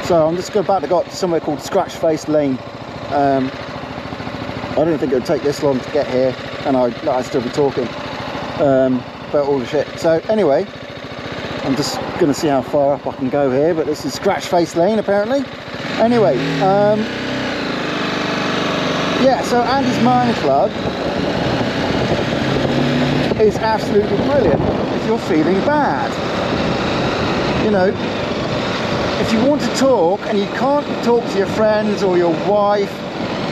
So I'm just about to go up to somewhere called Scratch Face Lane. I don't think it would take this long to get here, and I'd still be talking about all the shit. So anyway, I'm just going to see how far up I can go here, but this is Scratch Face Lane apparently. Anyway, yeah, so Andy's Mind Club is absolutely brilliant if you're feeling bad. You know, if you want to talk and you can't talk to your friends or your wife,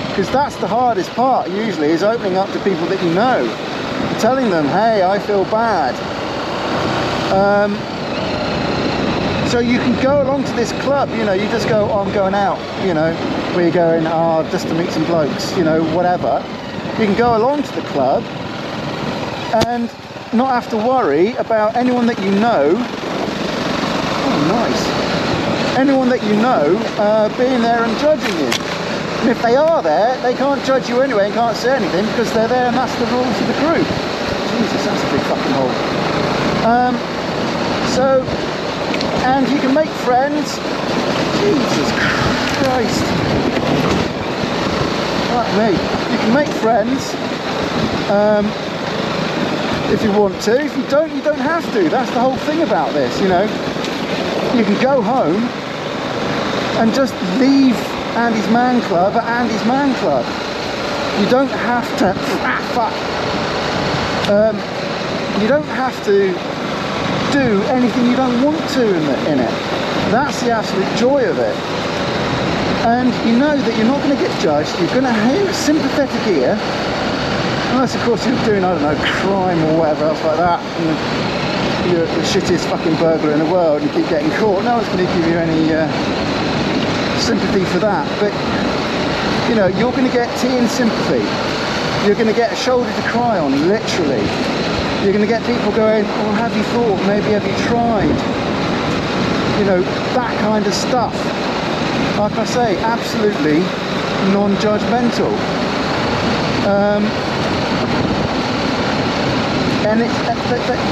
because that's the hardest part usually, is opening up to people that you know, telling them, hey, I feel bad. So you can go along to this club, you know, you just go, oh, I'm going out, you know, where you're going, oh, just to meet some blokes, you know, whatever. You can go along to the club and not have to worry about anyone that you know, oh, nice, anyone that you know being there and judging you. And if they are there, they can't judge you anyway and can't say anything because they're there and that's the rules of the group. Jesus, that's a big fucking hole. And you can make friends. Jesus Christ. Fuck me. You can make friends if you want to. If you don't have to. That's the whole thing about this, you know. You can go home and just leave Andy's Man Club at Andy's Man Club. You don't have to... you don't have to do anything you don't want to in it. That's the absolute joy of it. And you know that you're not going to get judged. You're going to have sympathetic ear, unless of course you're doing, I don't know, crime or whatever else like that, and you're the shittiest fucking burglar in the world and you keep getting caught. No one's going to give you any sympathy for that. But you know, you're going to get tea and sympathy. You're going to get a shoulder to cry on, literally. You're going to get people going, oh, have you thought, maybe have you tried? You know, that kind of stuff. Like I say, absolutely non-judgmental. And it's,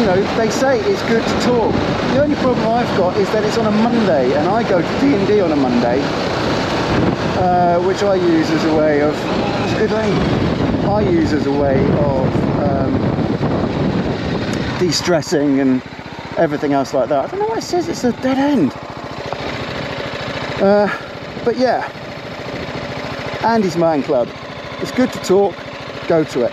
you know, they say it's good to talk. The only problem I've got is that it's on a Monday, and I go to D&D on a Monday, which I use as a way of, it's a good name, I use as a way of de-stressing and everything else like that. I don't know why it says it's a dead end. But yeah, Andy's Man Club. It's good to talk, go to it.